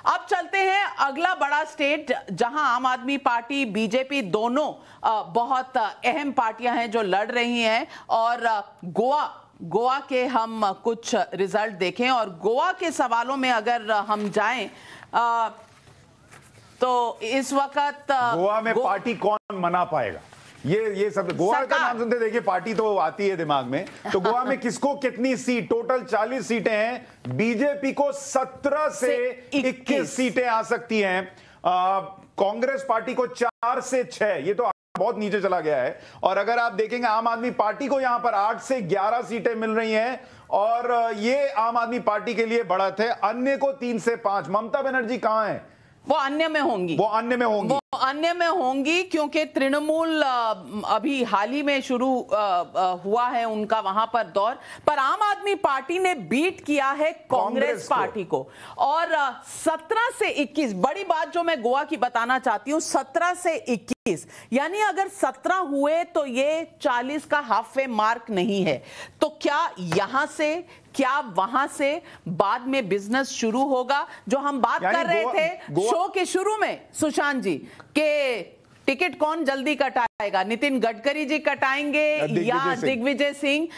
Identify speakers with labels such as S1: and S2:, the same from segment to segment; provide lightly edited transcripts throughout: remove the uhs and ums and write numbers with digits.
S1: अब चलते हैं अगला बड़ा स्टेट जहां आम आदमी पार्टी, बीजेपी दोनों बहुत अहम पार्टियां हैं जो लड़ रही हैं। और गोवा के हम कुछ रिजल्ट देखें और गोवा के सवालों में अगर हम जाएं तो इस वक्त
S2: गोवा में पार्टी कौन मना पाएगा, ये सब गोवा का नाम सुनते देखिए पार्टी तो आती है दिमाग में। तो गोवा में किसको कितनी सीट, टोटल 40 सीटें हैं, बीजेपी को 17 से 21 सीटें आ सकती हैं, कांग्रेस पार्टी को 4 से 6, ये तो बहुत नीचे चला गया है। और अगर आप देखेंगे आम आदमी पार्टी को यहां पर 8 से 11 सीटें मिल रही हैं और ये आम आदमी पार्टी के लिए बढ़त है। अन्य को 3 से 5। ममता बनर्जी कहां है?
S1: वो अन्य में होंगी क्योंकि तृणमूल अभी हाल ही में शुरू हुआ है उनका वहां पर दौर। पर आम आदमी पार्टी ने बीट किया है कांग्रेस पार्टी को और 17 से 21। बड़ी बात जो मैं गोवा की बताना चाहती हूं, 17 से 21 यानी अगर 17 हुए तो ये 40 का हाफ वे मार्क नहीं है। तो क्या यहां से, क्या वहां से बाद में बिजनेस शुरू होगा? जो हम बात कर रहे थे शो के शुरू में सुशांत जी के टिकट कौन जल्दी कटाएगा, नितिन गडकरी जी कटाएंगे या दिग्विजय सिंह?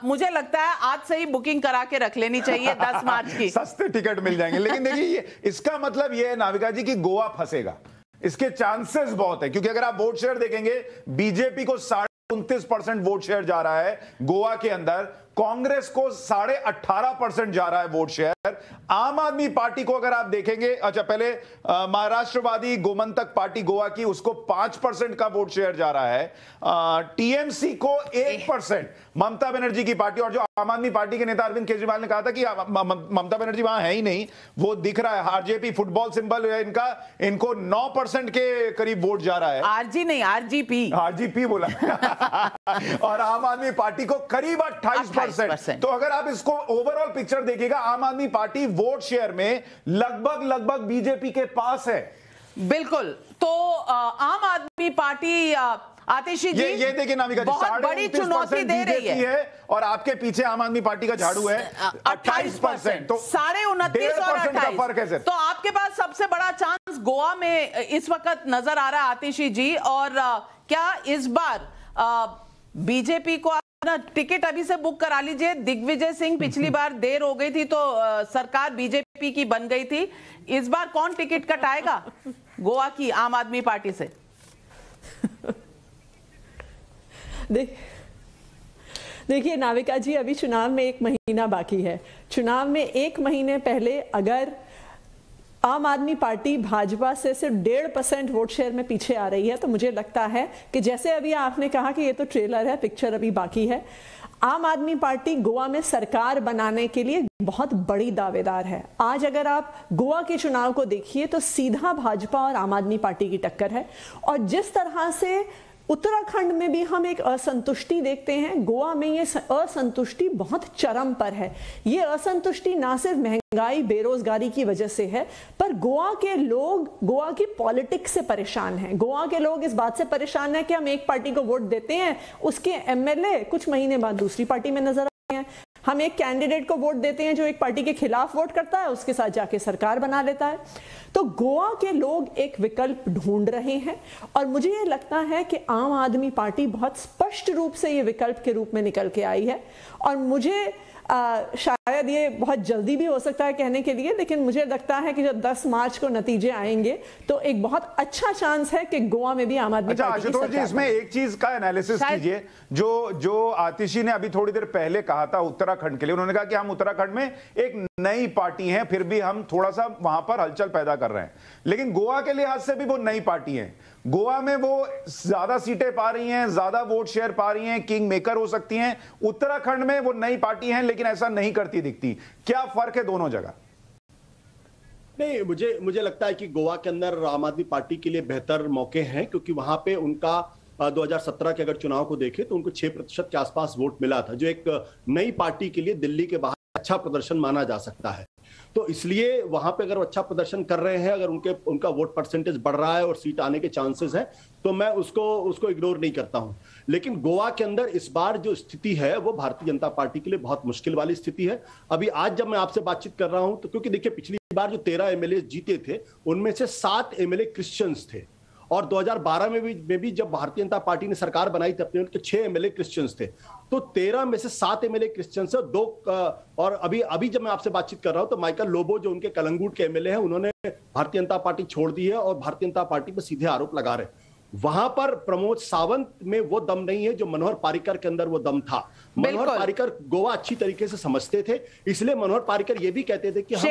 S1: मुझे लगता है आज से ही बुकिंग करा के रख लेनी चाहिए 10 मार्च की।
S2: सस्ते टिकट मिल जाएंगे। लेकिन देखिए इसका मतलब यह है नाविका जी कि गोवा फंसेगा, इसके चांसेस बहुत है। क्योंकि अगर आप वोट शेयर देखेंगे, बीजेपी को 29% वोट शेयर जा रहा है गोवा के अंदर, कांग्रेस को 18.5% जा रहा है वोट शेयर। आम आदमी पार्टी को अगर आप देखेंगे, अच्छा पहले महाराष्ट्रवादी गोमंतक पार्टी गोवा की, उसको 5% का वोट शेयर जा रहा है। टीएमसी को 1%, ममता बनर्जी की पार्टी। और जो आम आदमी पार्टी के नेता अरविंद केजरीवाल ने कहा था कि ममता बनर्जी वहां है ही नहीं, वो दिख रहा है। आरजेपी फुटबॉल सिंबल है इनका, इनको 9% के करीब वोट जा रहा है।
S1: आरजी नहीं, आरजीपी
S2: बोला। और आम आदमी पार्टी को करीब 28%। तो अगर आप इसको ओवरऑल पिक्चर देखिएगा, आम आदमी पार्टी वोट शेयर में लगभग बीजेपी के पास है।
S1: बिल्कुल। तो आम आदमी पार्टी, आतिशी जी,
S2: ये देखिए नाविका जी,
S1: बहुत बड़ी चुनौती दे रही है
S2: और आपके पीछे आम आदमी पार्टी का झाड़ू है 28%। तो
S1: 29.5 और 28
S2: का फर्क है सर।
S1: तो आपके पास सबसे बड़ा चांस गोवा में इस वक्त नजर आ रहा है आतिशी जी। और क्या इस बार बीजेपी को अपना टिकट अभी से बुक करा लीजिए? दिग्विजय सिंह पिछली बार देर हो गई थी तो सरकार बीजेपी की बन गई थी। इस बार कौन टिकट कटाएगा गोवा की आम आदमी पार्टी से?
S3: देखिए नाविका जी, अभी चुनाव में 1 महीना बाकी है। चुनाव में 1 महीने पहले अगर आम आदमी पार्टी भाजपा से सिर्फ 1.5% वोट शेयर में पीछे आ रही है तो मुझे लगता है कि जैसे अभी आपने कहा कि ये तो ट्रेलर है, पिक्चर अभी बाकी है। आम आदमी पार्टी गोवा में सरकार बनाने के लिए बहुत बड़ी दावेदार है। आज अगर आप गोवा के चुनाव को देखिए तो सीधा भाजपा और आम आदमी पार्टी की टक्कर है। और जिस तरह से उत्तराखंड में भी हम एक असंतुष्टि देखते हैं, गोवा में ये असंतुष्टि बहुत चरम पर है। ये असंतुष्टि ना सिर्फ महंगाई, बेरोजगारी की वजह से है, पर गोवा के लोग गोवा की पॉलिटिक्स से परेशान हैं। गोवा के लोग इस बात से परेशान हैं कि हम एक पार्टी को वोट देते हैं, उसके एमएलए कुछ महीने बाद दूसरी पार्टी में नजर आते हैं। हम एक कैंडिडेट को वोट देते हैं जो एक पार्टी के खिलाफ वोट करता है, उसके साथ जाके सरकार बना लेता है। तो गोवा के लोग एक विकल्प ढूंढ रहे हैं और मुझे ये लगता है कि आम आदमी पार्टी बहुत स्पष्ट रूप से ये विकल्प के रूप में निकल के आई है। और मुझे शायद ये बहुत जल्दी भी हो सकता है कहने के लिए, लेकिन मुझे लगता है कि जब 10 मार्च को नतीजे आएंगे तो एक बहुत अच्छा चांस है कि गोवा में भी आम आदमी पार्टी की सरकार।
S2: इसमें एक चीज का एनालिसिस कीजिए, जो आतिशी ने अभी थोड़ी देर पहले कहा था उत्तराखंड के लिए। उन्होंने कहा कि हम उत्तराखंड में एक नई पार्टी हैं, फिर भी हम थोड़ा सा वहां पर हलचल पैदा कर रहे हैं। लेकिन गोवा के लिहाज से भी वो नई पार्टी है। गोवा में वो ज्यादा सीटें पा रही हैं, ज्यादा वोट शेयर पा रही हैं, किंग मेकर हो सकती हैं। उत्तराखंड में वो नई पार्टी है लेकिन ऐसा नहीं करती दिखती। क्या फर्क है दोनों जगह?
S4: नहीं, मुझे लगता है कि गोवा के अंदर आम आदमी पार्टी के लिए बेहतर मौके हैं, क्योंकि वहां पे उनका 2017 के अगर चुनाव को देखें तो उनको 6% के आसपास वोट मिला था, जो एक नई पार्टी के लिए दिल्ली के बाहर अच्छा प्रदर्शन माना जा सकता है। तो इसलिए वहां पे अगर अच्छा प्रदर्शन कर रहे हैं, अगर उनका वोट परसेंटेज बढ़ रहा है और सीट आने के चांसेस हैं, तो मैं उसको इग्नोर नहीं करता हूं। लेकिन गोवा के अंदर इस बार जो स्थिति है वो भारतीय जनता पार्टी के लिए बहुत मुश्किल वाली स्थिति है। अभी आज जब मैं आपसे बातचीत कर रहा हूं तो क्योंकि देखिए पिछली बार जो 13 एमएलए जीते थे उनमें से 7 एमएलए क्रिश्चियंस थे, और 2012 में भी जब भारतीय जनता पार्टी ने सरकार बनाई थी अपने, उनके 6 एमएलए क्रिश्चियंस थे। तो 13 में से 7 एमएलए क्रिश्चियंस है, 2 और अभी जब मैं आपसे बातचीत कर रहा हूं तो माइकल लोबो जो उनके कलंगुट के एमएलए हैं, उन्होंने भारतीय जनता पार्टी छोड़ दी है और भारतीय जनता पार्टी पर सीधे आरोप लगा रहे हैं। वहां पर प्रमोद सावंत में वो दम नहीं है जो मनोहर पारिकर के अंदर वो दम था। मनोहर पारिकर गोवा अच्छी तरीके से समझते थे, इसलिए मनोहर पारिकर ये भी कहते थे कि हम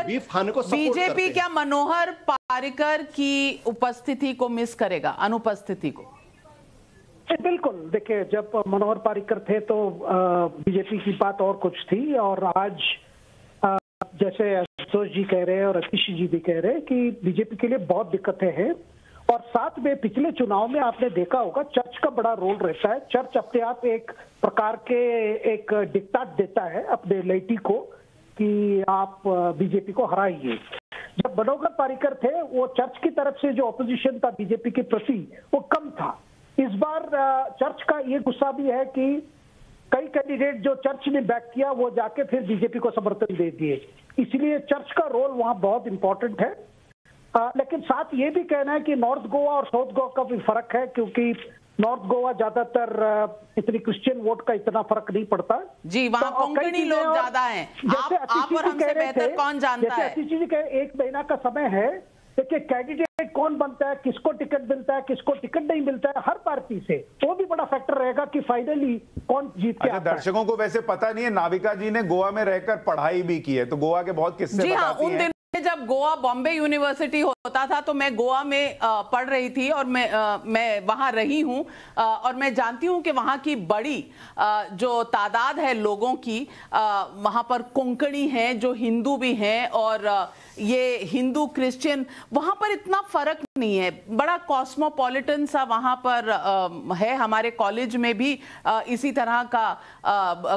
S4: बीफ खाने को सपोर्ट करते हैं।
S1: बीजेपी क्या मनोहर पारिकर की उपस्थिति को मिस करेगा, अनुपस्थिति को?
S5: बिल्कुल, देखिए जब मनोहर पारिकर थे तो बीजेपी की बात और कुछ थी, और आज जैसे आशुतोष जी कह रहे हैं और आतिश जी भी कह रहे हैं कि बीजेपी के लिए बहुत दिक्कतें हैं। और साथ में पिछले चुनाव में आपने देखा होगा चर्च का बड़ा रोल रहता है। चर्च अपने आप एक प्रकार के एक डिक्टेट देता है अपने लाइटी को कि आप बीजेपी को हराइए। जब मनोहर पारिकर थे वो चर्च की तरफ से जो ऑपोजिशन था बीजेपी के प्रति वो कम था। इस बार चर्च का ये गुस्सा भी है कि कई कैंडिडेट जो चर्च ने बैक किया वो जाके फिर बीजेपी को समर्थन दे दिए, इसलिए चर्च का रोल वहां बहुत इंपॉर्टेंट है। लेकिन साथ ये भी कहना है कि नॉर्थ गोवा और साउथ गोवा का भी फर्क है, क्योंकि नॉर्थ गोवा ज्यादातर इतनी क्रिश्चियन वोट का इतना फर्क नहीं पड़ता
S1: जी, वहाँ कोंकणी लोग ज्यादा हैं। आप और हमसे बेहतर कौन जानता है?
S5: जैसे कह 1 महीना का समय है, देखिए कैंडिडेट कौन बनता है, किसको टिकट मिलता है, किसको टिकट नहीं मिलता है हर पार्टी से, वो भी बड़ा फैक्टर रहेगा कि फाइनली कौन जीत के आता है।
S2: दर्शकों को वैसे पता नहीं है, नाविका जी ने गोवा में रहकर पढ़ाई भी की है, तो गोवा के बहुत किस्से बताती हैं।
S1: जब गोवा बॉम्बे यूनिवर्सिटी होता था तो मैं गोवा में पढ़ रही थी और मैं वहां रही हूं, और मैं जानती हूं कि वहां की बड़ी जो तादाद है लोगों की, वहां पर कोंकणी हैं जो हिंदू भी हैं, और ये हिंदू क्रिश्चियन वहां पर इतना फर्क नहीं है। बड़ा कॉस्मोपॉलिटन सा वहां पर है। हमारे कॉलेज में भी इसी तरह का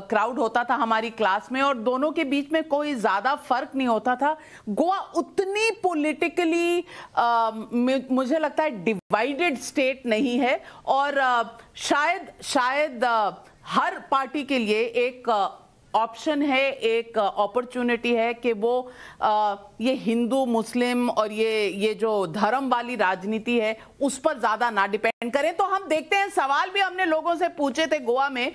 S1: क्राउड होता था हमारी क्लास में, और दोनों के बीच में कोई ज्यादा फर्क नहीं होता था। गोवा उतनी पॉलिटिकली मुझे लगता है डिवाइडेड स्टेट नहीं है, और शायद हर पार्टी के लिए एक ऑप्शन है, एक अपॉर्चुनिटी है कि वो ये हिंदू मुस्लिम और ये जो धर्म वाली राजनीति है उस पर ज्यादा ना डिपेंड करें। तो हम देखते हैं, सवाल भी हमने लोगों से पूछे थे गोवा में।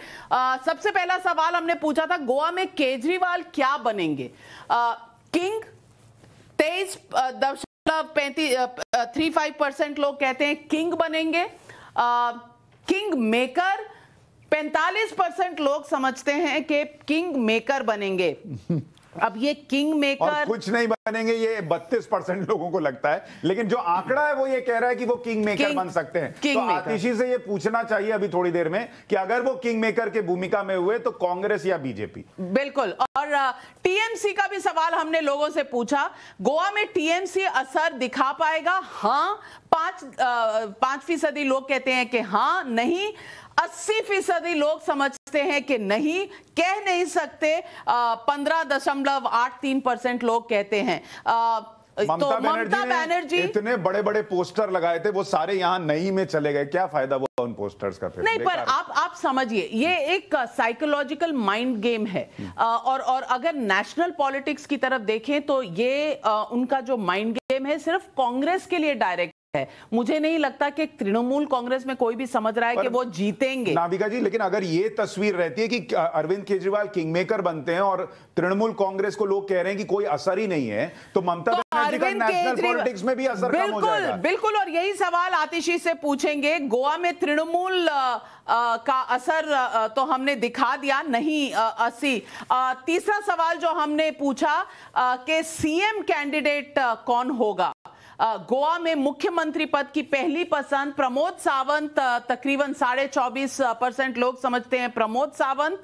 S1: सबसे पहला सवाल हमने पूछा था, गोवा में केजरीवाल क्या बनेंगे? किंग 23.35% लोग कहते हैं किंग बनेंगे। किंग मेकर 45% लोग समझते हैं कि किंग मेकर बनेंगे। अब ये किंग मेकर
S2: कुछ नहीं बनेंगे, ये 32% लोगों को लगता है, लेकिन जो आंकड़ा है वो ये कह रहा है कि वो किंग मेकर बन सकते हैं। तो आतिशी से ये पूछना चाहिए अभी थोड़ी देर में कि अगर वो किंग मेकर के भूमिका में हुए तो कांग्रेस या बीजेपी?
S1: बिल्कुल। और टीएमसी का भी सवाल हमने लोगों से पूछा, गोवा में टीएमसी असर दिखा पाएगा? हाँ 5% लोग कहते हैं कि हाँ, नहीं 80% लोग समझते हैं कि नहीं, कह नहीं सकते 15.83% लोग कहते हैं।
S2: ममता बनर्जी इतने बड़े बड़े पोस्टर लगाए थे, वो सारे यहाँ नहीं में चले गए, क्या फायदा हुआ उन पोस्टर्स का? फिर
S1: नहीं, पर आप समझिए, ये एक साइकोलॉजिकल माइंड गेम है, और अगर नेशनल पॉलिटिक्स की तरफ देखें तो ये उनका जो माइंड गेम है सिर्फ कांग्रेस के लिए डायरेक्ट है। मुझे नहीं लगता कि तृणमूल कांग्रेस में कोई भी समझ रहा है कि वो जीतेंगे।
S2: नाविका जी, लेकिन अगर ये तस्वीर रहती है कि अरविंद केजरीवाल किंगमेकर बनते हैं और तृणमूल कांग्रेस को लोग कह रहे हैं कि कोई असर ही नहीं है, तो ममता बनर्जी का नेशनल पॉलिटिक्स में भी असर कम हो जाएगा।
S1: बिल्कुल, और यही सवाल आतिशी से पूछेंगे। गोवा में तृणमूल का असर तो हमने दिखा दिया, नहीं 80। तीसरा सवाल जो हमने पूछा कि सीएम कैंडिडेट कौन होगा? गोवा में मुख्यमंत्री पद की पहली पसंद प्रमोद सावंत, तकरीबन 24.5% लोग समझते हैं प्रमोद सावंत।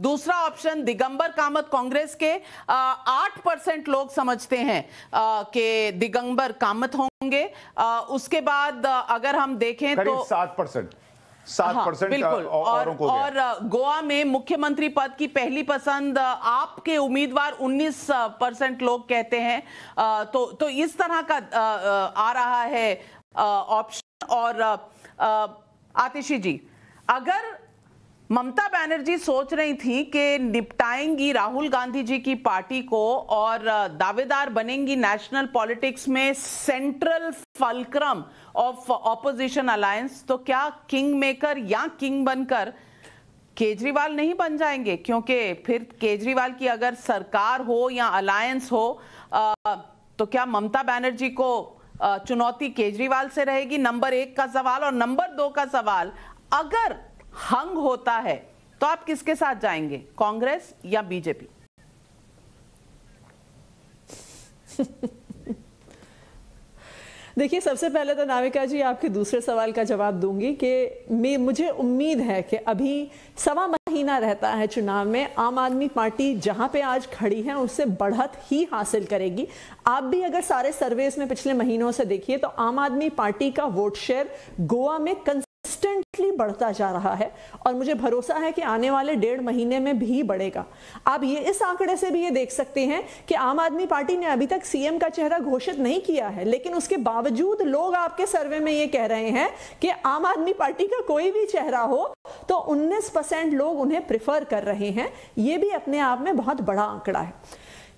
S1: दूसरा ऑप्शन दिगंबर कामत, कांग्रेस के 8% लोग समझते हैं कि दिगंबर कामत होंगे। उसके बाद अगर हम देखें तो
S2: 7%
S1: बिल्कुल। और गोवा में मुख्यमंत्री पद की पहली पसंद आपके उम्मीदवार 19% लोग कहते हैं। तो इस तरह का आ रहा है ऑप्शन। और आतिशी जी, अगर ममता बनर्जी सोच रही थी कि निपटाएंगी राहुल गांधी जी की पार्टी को और दावेदार बनेंगी नेशनल पॉलिटिक्स में central fulcrum of opposition alliance, तो क्या किंग मेकर या किंग बनकर केजरीवाल नहीं बन जाएंगे? क्योंकि फिर केजरीवाल की अगर सरकार हो या अलायंस हो तो क्या ममता बनर्जी को चुनौती केजरीवाल से रहेगी? नंबर 1 का सवाल। और नंबर 2 का सवाल, अगर हंग होता है तो आप किसके साथ जाएंगे, कांग्रेस या बीजेपी?
S3: देखिए, सबसे पहले तो नाविका जी आपके दूसरे सवाल का जवाब दूंगी कि मुझे उम्मीद है कि अभी 1.25 महीना रहता है चुनाव में, आम आदमी पार्टी जहां पे आज खड़ी है उससे बढ़त ही हासिल करेगी। आप भी अगर सारे सर्वेस में पिछले महीनों से देखिए तो आम आदमी पार्टी का वोट शेयर गोवा में कंसिस्टेंटली बढ़ता जा रहा है और मुझे भरोसा है कि आने वाले 1.5 महीने में भी बढ़ेगा। आप ये इस आंकड़े से भी ये देख सकते हैं कि आम आदमी पार्टी ने अभी तक सीएम का चेहरा घोषित नहीं किया है, लेकिन उसके बावजूद लोग आपके सर्वे में ये कह रहे हैं कि आम आदमी पार्टी का कोई भी चेहरा हो तो 19% लोग उन्हें प्रिफर कर रहे हैं। ये भी अपने आप में बहुत बड़ा आंकड़ा है।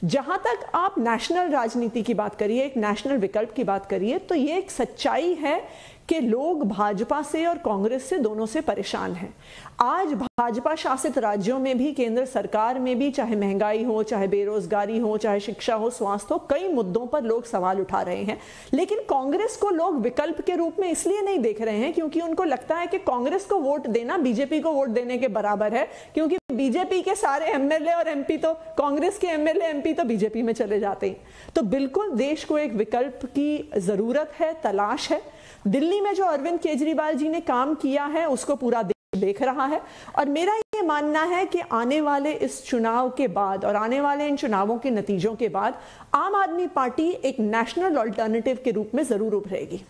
S3: जहां तक आप नेशनल राजनीति की बात करिए, एक नेशनल विकल्प की बात करिए, तो ये एक सच्चाई है कि लोग भाजपा से और कांग्रेस से दोनों से परेशान हैं। आज भाजपा शासित राज्यों में भी, केंद्र सरकार में भी, चाहे महंगाई हो, चाहे बेरोजगारी हो, चाहे शिक्षा हो, स्वास्थ्य हो, कई मुद्दों पर लोग सवाल उठा रहे हैं। लेकिन कांग्रेस को लोग विकल्प के रूप में इसलिए नहीं देख रहे हैं क्योंकि उनको लगता है कि कांग्रेस को वोट देना बीजेपी को वोट देने के बराबर है, क्योंकि बीजेपी के सारे एमएलए और एमपी तो, कांग्रेस के एमएलए एमपी तो बीजेपी में चले जाते हैं। तो बिल्कुल देश को एक विकल्प की जरूरत है, तलाश है। दिल्ली में जो अरविंद केजरीवाल जी ने काम किया है उसको पूरा देख रहा है और मेरा ये मानना है कि आने वाले इस चुनाव के बाद और आने वाले इन चुनावों के नतीजों के बाद आम आदमी पार्टी एक नेशनल अल्टरनेटिव के रूप में जरूर उभरेगी।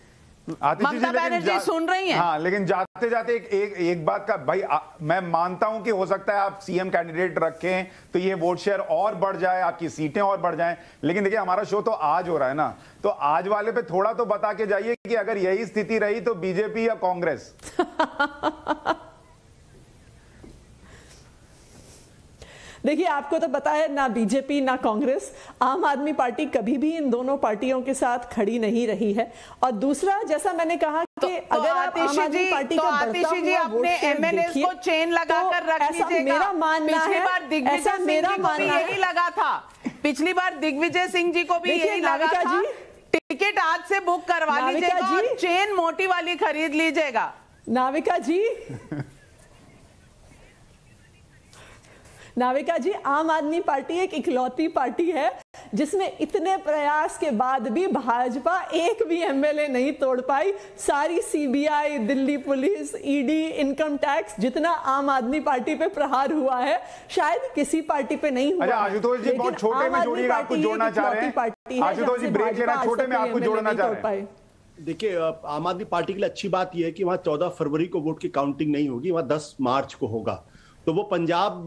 S1: ममता बनर्जी सुन रही हैं?
S2: हाँ, लेकिन जाते जाते एक बात का भाई, मैं मानता हूं कि हो सकता है आप सीएम कैंडिडेट रखें तो ये वोट शेयर और बढ़ जाए, आपकी सीटें और बढ़ जाएं, लेकिन देखिए हमारा शो तो आज हो रहा है ना, तो आज वाले पे थोड़ा तो बता के जाइए कि अगर यही स्थिति रही तो बीजेपी या कांग्रेस?
S3: देखिए, आपको तो पता है ना बीजेपी ना कांग्रेस, आम आदमी पार्टी कभी भी इन दोनों पार्टियों के साथ खड़ी नहीं रही है। और दूसरा, जैसा मैंने कहा कि अगर आप आम आदमी पार्टी का बढ़ता हुआ वोट शेयर देखिए
S1: को चेन लगाकर रख लीजिएगा।
S3: मेरा मानना है, ऐसा मेरा मानना
S1: यही लगा था, पिछली बार दिग्विजय सिंह जी को भी यही लगा था। टिकट आज से बुक करवा लीजिएगा और चेन मोटी वाली खरीद लीजिएगा।
S3: नाविका जी, आम आदमी पार्टी एक इकलौती पार्टी है जिसमें इतने प्रयास के बाद भी भाजपा एक भी एमएलए नहीं तोड़ पाई। सारी CBI, Delhi police, ED, income tax, जितना आम आदमी पार्टी पे प्रहार हुआ है शायद किसी पार्टी पे नहीं हुआ।
S2: आशुतोष जी बहुत छोटे में जोड़िएगा, आपको जोड़ना चाह रहे हैं। आशुतोष जी ब्रेक लेना, छोटे में आपको जोड़ना चाह रहे हैं।
S4: देखिए, आम आदमी पार्टी के लिए अच्छी बात यह है कि वहां 14 फरवरी को वोट की काउंटिंग नहीं होगी, वहां 10 मार्च को होगा, तो वो पंजाब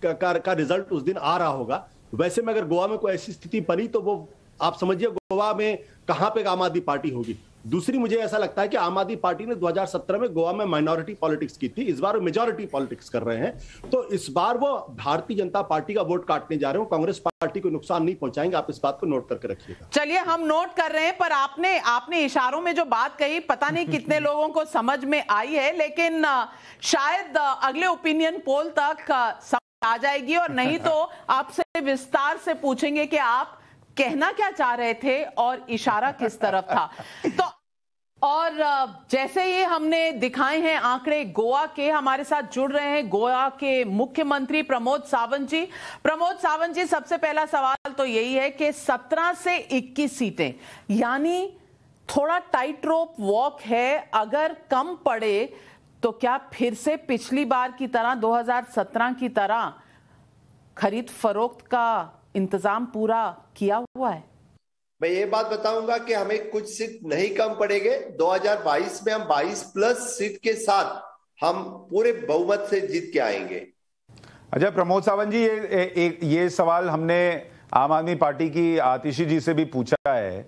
S4: का रिजल्ट उस दिन आ रहा होगा। वैसे में अगर गोवा में कोई ऐसी स्थिति बनी तो वो आप समझिए गोवा में कहां पे आम आदमी पार्टी होगी। दूसरी, मुझे ऐसा लगता है कि आम आदमी पार्टी ने 2017 में गोवा में माइनॉरिटी पॉलिटिक्स की थी, इस बार वो मेजॉरिटी पॉलिटिक्स कर रहे हैं, तो इस बार वो भारतीय जनता पार्टी का वोट काटने जा रहे हो, कांग्रेस पार्टी को नुकसान नहीं पहुंचाएंगे। आप इस बात को नोट करके रखिएगा।
S1: चलिए, हम नोट कर रहे हैं, पर आपने इशारों में जो बात कही पता नहीं कितने लोगों को समझ में आई है, लेकिन शायद अगले ओपिनियन पोल तक समझ आ जाएगी, और नहीं तो आपसे विस्तार से पूछेंगे कि आप कहना क्या चाह रहे थे और इशारा किस तरफ था। तो और जैसे ही हमने दिखाए हैं आंकड़े गोवा के, हमारे साथ जुड़ रहे हैं गोवा के मुख्यमंत्री प्रमोद सावंत जी। प्रमोद सावंत जी, सबसे पहला सवाल तो यही है कि 17 से 21 सीटें, यानी थोड़ा टाइट रोप वॉक है, अगर कम पड़े तो क्या फिर से पिछली बार की तरह 2017 की तरह खरीद फरोख्त का इंतजाम पूरा किया हुआ है?
S6: मैं ये बात बताऊंगा कि हमें कुछ सीट नहीं कम पड़ेंगे। 2022 में हम 22+ सीट के साथ हम पूरे बहुमत से जीत के आएंगे।
S2: अच्छा प्रमोद सावंत जी, ये सवाल हमने आम आदमी पार्टी की आतिशी जी से भी पूछा है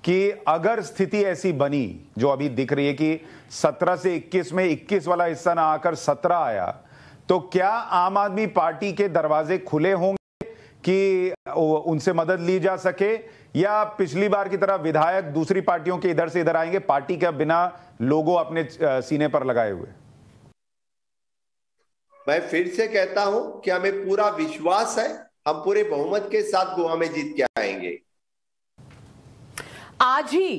S2: कि अगर स्थिति ऐसी बनी जो अभी दिख रही है कि 17 से 21 में 21 वाला हिस्सा ना आकर 17 आया, तो क्या आम आदमी पार्टी के दरवाजे खुले होंगे कि उनसे मदद ली जा सके, या पिछली बार की तरह विधायक दूसरी पार्टियों के इधर से इधर आएंगे, पार्टी का बिना लोगो अपने सीने पर लगाए हुए?
S6: मैं फिर से कहता हूं कि हमें पूरा विश्वास है, हम पूरे बहुमत के साथ गोवा में जीत के आएंगे।
S1: आज ही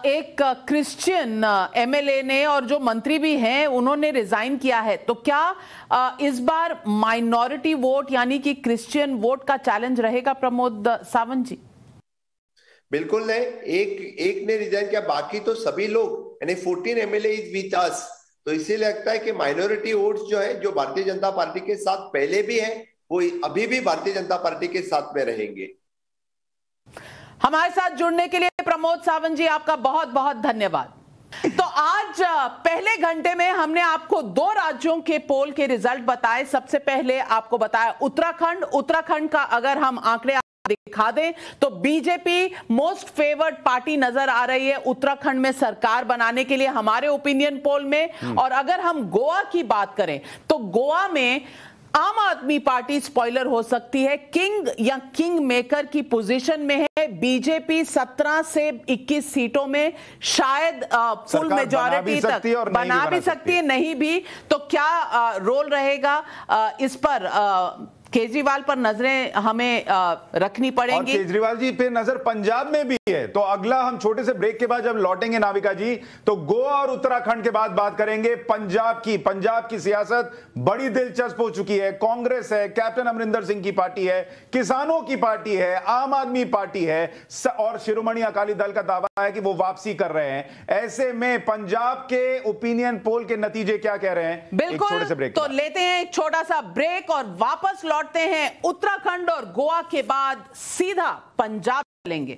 S1: एक क्रिश्चियन एमएलए ने और जो मंत्री भी हैं उन्होंने रिजाइन किया है, तो क्या इस बार माइनॉरिटी वोट यानी कि क्रिश्चियन वोट का चैलेंज रहेगा प्रमोद सावंत जी?
S6: बिल्कुल नहीं, एक ने रिजाइन किया, बाकी तो सभी लोग यानी 14 एमएलए इज विद अस। तो इसीलिए लगता है कि माइनॉरिटी वोट्स जो है, जो भारतीय जनता पार्टी के साथ पहले भी है, वो अभी भी भारतीय जनता पार्टी के साथ में रहेंगे।
S1: हमारे साथ जुड़ने के लिए प्रमोद सावंत जी आपका बहुत बहुत धन्यवाद। तो आज पहले घंटे में हमने आपको 2 राज्यों के पोल के रिजल्ट बताए। सबसे पहले आपको बताया उत्तराखंड का अगर हम आंकड़े दिखा दें तो बीजेपी मोस्ट फेवर्ड पार्टी नजर आ रही है उत्तराखंड में सरकार बनाने के लिए हमारे ओपिनियन पोल में। और अगर हम गोवा की बात करें तो गोवा में आम आदमी पार्टी स्पॉइलर हो सकती है, किंग या किंग मेकर की पोजीशन में है। बीजेपी 17 से 21 सीटों में शायद फुल मेजॉरिटी तक बना भी सकती है, नहीं भी। तो क्या रोल रहेगा इस पर केजरीवाल पर नजरें हमें रखनी पड़ेंगी।
S2: और केजरीवाल जी पे नजर पंजाब में भी है। तो अगला हम छोटे से ब्रेक के बाद जब लौटेंगे नाविका जी, तो गोवा और उत्तराखंड के बाद बात करेंगे पंजाब की सियासत बड़ी दिलचस्प हो चुकी है। कांग्रेस है, कैप्टन अमरिंदर सिंह की पार्टी है, किसानों की पार्टी है, आम आदमी पार्टी है और शिरोमणि अकाली दल का दावा है कि वो वापसी कर रहे हैं। ऐसे में पंजाब के ओपिनियन पोल के नतीजे क्या कह रहे हैं?
S1: बिल्कुल, छोटे से ब्रेक तो लेते हैं एक छोटा सा ब्रेक और वापस लौटते हैं। उत्तराखंड और गोवा के बाद सीधा पंजाब चलेंगे।